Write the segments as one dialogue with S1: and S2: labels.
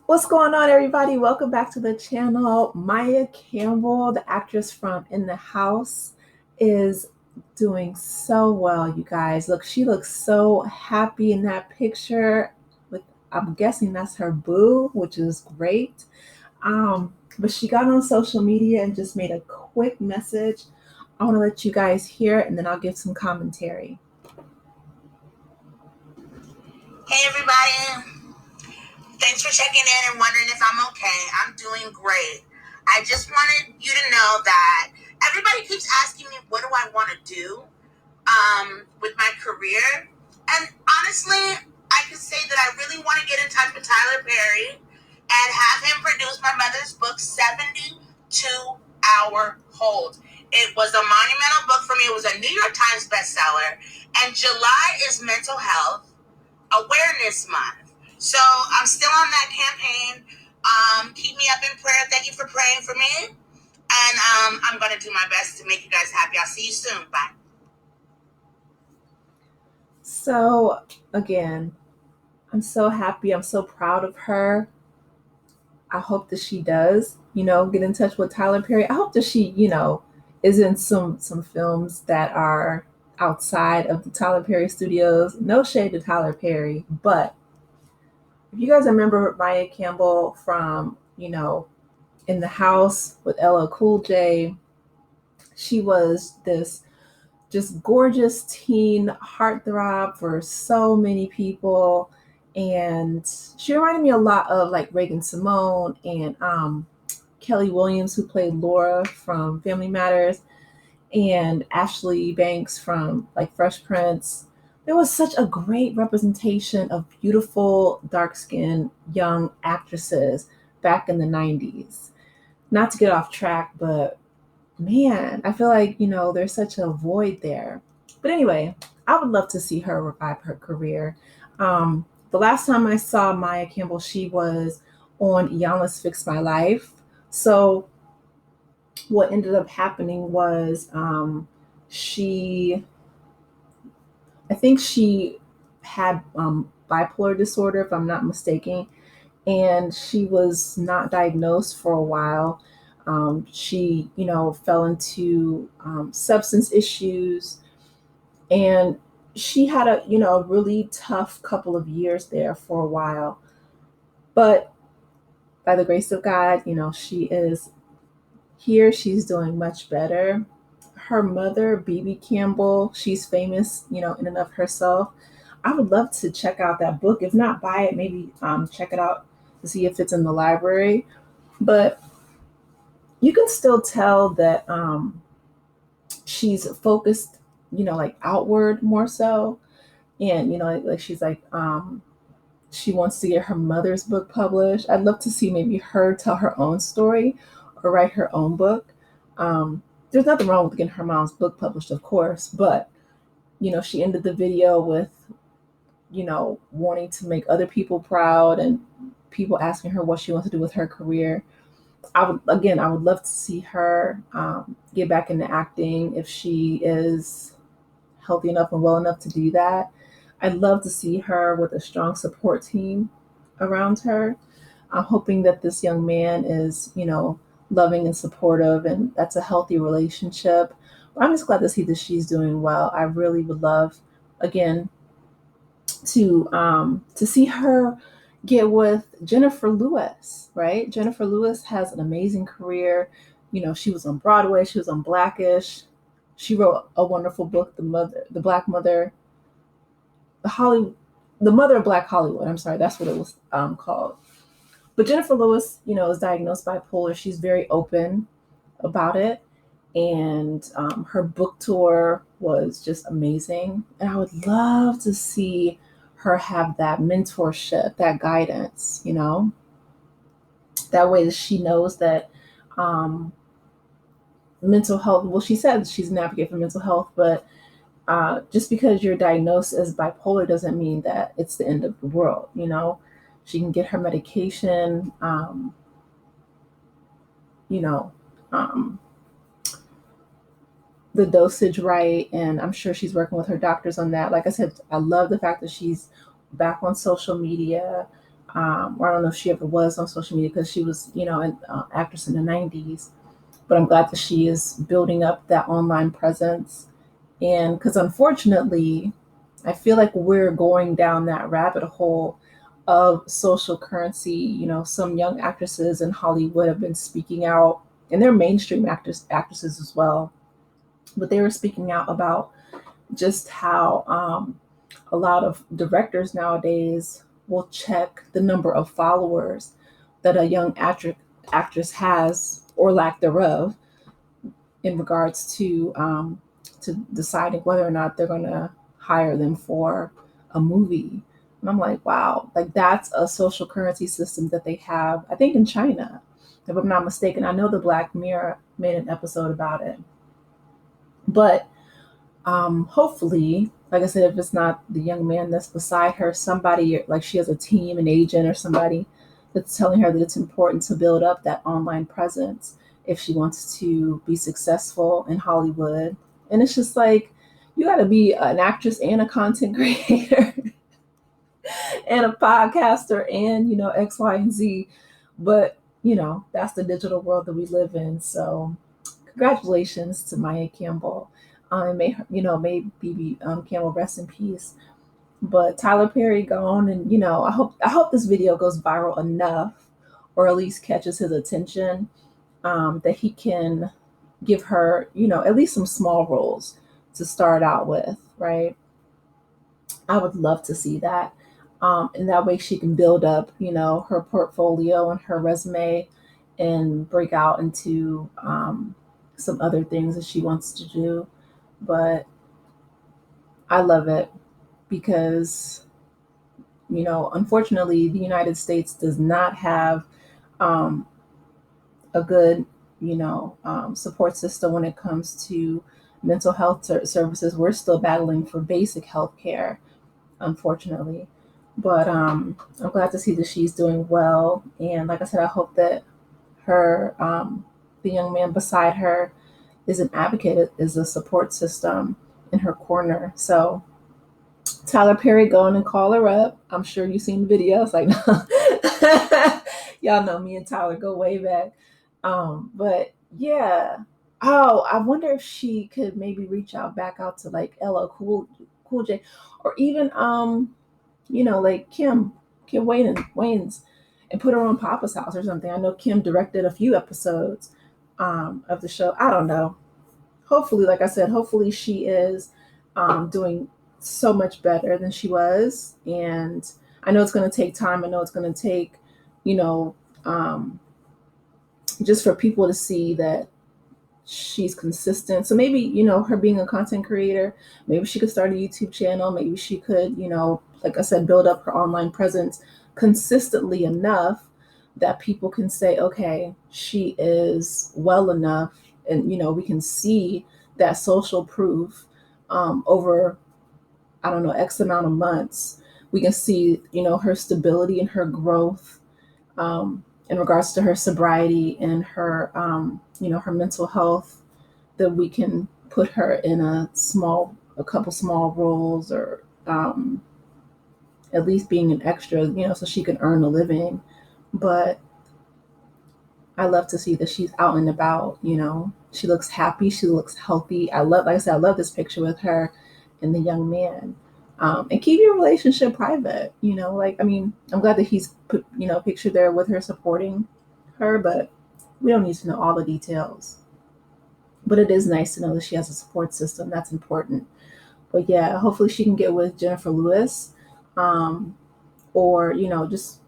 S1: What's going on, everybody? Welcome back to the channel. Maia Campbell, the actress from In the House, is doing so well, you guys. Look, she looks so happy in that picture. With, I'm guessing that's her boo, which is great. But she got on social media and just made a quick message. I want to let you guys hear it, and then I'll give some commentary.
S2: Hey everybody, thanks for checking in and wondering if I'm okay. I'm doing great. I just wanted you to know that everybody keeps asking me what do I want to do with my career. And honestly, I can say that I really want to get in touch with Tyler Perry and have him produce my mother's book, 72-Hour Hold. It was a monumental book for me. It was a New York Times bestseller. And July is Mental Health Awareness Month. So I'm still on that campaign. Keep me up in prayer. Thank you for praying for me. And I'm going to do my best to make you guys happy. I'll see you soon. Bye.
S1: So, again, I'm so happy. I'm so proud of her. I hope that she does, get in touch with Tyler Perry. I hope that she, is in some films that are outside of the Tyler Perry studios. No shade to Tyler Perry, but if you guys remember Maia Campbell from, In the House with LL Cool J, she was this just gorgeous teen heartthrob for so many people. And she reminded me a lot of like Reagan Simone and Kelly Williams, who played Laura from Family Matters, and Ashley Banks from like Fresh Prince. There was such a great representation of beautiful, dark-skinned young actresses back in the 90s. Not to get off track, but man, I feel like, there's such a void there. But anyway, I would love to see her revive her career. The last time I saw Maia Campbell, she was on Iyanla's Fix My Life. So what ended up happening was I think she had bipolar disorder, if I'm not mistaken, and she was not diagnosed for a while. She, fell into substance issues, and she had a really tough couple of years there for a while. But by the grace of God, she is here. She's doing much better. Her mother, BB Campbell, she's famous, in and of herself. I would love to check out that book. If not buy it, maybe check it out to see if it's in the library. But you can still tell that she's focused, like outward more so. And, like she's like, she wants to get her mother's book published. I'd love to see maybe her tell her own story or write her own book. There's nothing wrong with getting her mom's book published, of course, but, she ended the video with, wanting to make other people proud and people asking her what she wants to do with her career. I would love to see her get back into acting if she is healthy enough and well enough to do that. I'd love to see her with a strong support team around her. I'm hoping that this young man is, loving and supportive, and that's a healthy relationship. I'm just glad to see that she's doing well. I really would love, again, to see her get with Jennifer Lewis, right? Jennifer Lewis has an amazing career. She was on Broadway, she was on Blackish. She wrote a wonderful book, the Black Mother, the Mother of Black Hollywood. I'm sorry, that's what it was called. But Jennifer Lewis, is diagnosed bipolar. She's very open about it. And her book tour was just amazing. And I would love to see her have that mentorship, that guidance, That way that she knows that mental health, well, she said she's an advocate for mental health, but just because you're diagnosed as bipolar doesn't mean that it's the end of the world, She can get her medication, you know, um, the dosage right, and I'm sure she's working with her doctors on that. Like I said, I love the fact that she's back on social media. Or I don't know if she ever was on social media because she was, an actress in the 90s. But I'm glad that she is building up that online presence. And because unfortunately, I feel like we're going down that rabbit hole of social currency. Some young actresses in Hollywood have been speaking out, and they're mainstream actresses as well. But they were speaking out about just how a lot of directors nowadays will check the number of followers that a young actress has or lack thereof in regards to deciding whether or not they're going to hire them for a movie. And I'm like, wow, like that's a social currency system that they have, I think, in China, if I'm not mistaken. I know the Black Mirror made an episode about it. But hopefully, like I said, if it's not the young man that's beside her, somebody like she has a team, an agent, or somebody that's telling her that it's important to build up that online presence if she wants to be successful in Hollywood. And it's just like you got to be an actress and a content creator and a podcaster and X, Y, and Z. But that's the digital world that we live in. So congratulations to Maya Campbell. May her, may BB Campbell rest in peace. But Tyler Perry gone, and I hope this video goes viral enough, or at least catches his attention, that he can give her at least some small roles to start out with, right? I would love to see that. And that way she can build up, her portfolio and her resume and break out into some other things that she wants to do. But I love it because, unfortunately, the United States does not have um, a good, support system when it comes to mental health services. We're still battling for basic health care, unfortunately. But I'm glad to see that she's doing well. And like I said, I hope that the young man beside her, is an advocate, is a support system in her corner. So Tyler Perry, go on and call her up. I'm sure you've seen the videos. Like, y'all know me and Tyler go way back. But yeah. Oh, I wonder if she could maybe reach out back out to like LL Cool J, or even like Kim Wayans, and put her on Papa's House or something. I know Kim directed a few episodes of the show. I don't know. Hopefully, like I said, hopefully she is doing so much better than she was. And I know it's going to take time. I know it's going to take, you know, um, just for people to see that she's consistent. So maybe, her being a content creator, maybe she could start a YouTube channel. Maybe she could, like I said, build up her online presence consistently enough that people can say, okay, she is well enough. And, we can see that social proof over, I don't know, X amount of months. We can see, her stability and her growth in regards to her sobriety and her, her mental health, that we can put her in a couple small roles, or at least being an extra, so she can earn a living. But I love to see that she's out and about, she looks happy, she looks healthy. Like I said, I love this picture with her and the young man. And keep your relationship private, like, I mean, I'm glad that he's put, picture there with her supporting her, but we don't need to know all the details. But it is nice to know that she has a support system. That's important. But yeah, hopefully she can get with Jennifer Lewis, um, or just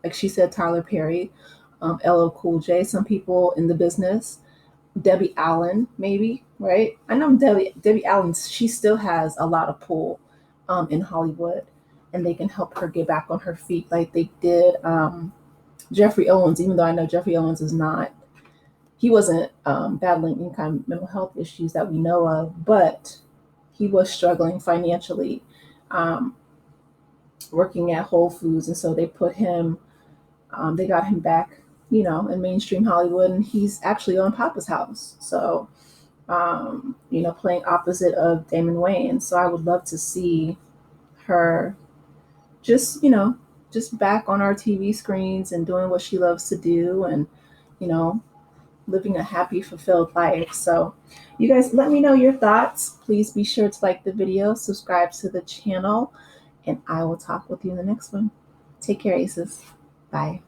S1: like she said, Tyler Perry, LL Cool J. Some people in the business, Debbie Allen, maybe, right? I know Debbie Allen. She still has a lot of pull in Hollywood, and they can help her get back on her feet, like they did Jeffrey Owens. Even though I know Jeffrey Owens is not, he wasn't battling any kind of mental health issues that we know of, but he was struggling financially, um, working at Whole Foods, and so they got him back, in mainstream Hollywood, and he's actually on Papa's House. So, playing opposite of Damon Wayans. So I would love to see her just, just back on our TV screens and doing what she loves to do, and you know, living a happy, fulfilled life. So, you guys, let me know your thoughts. Please be sure to like the video, subscribe to the channel, and I will talk with you in the next one. Take care, Aces. Bye.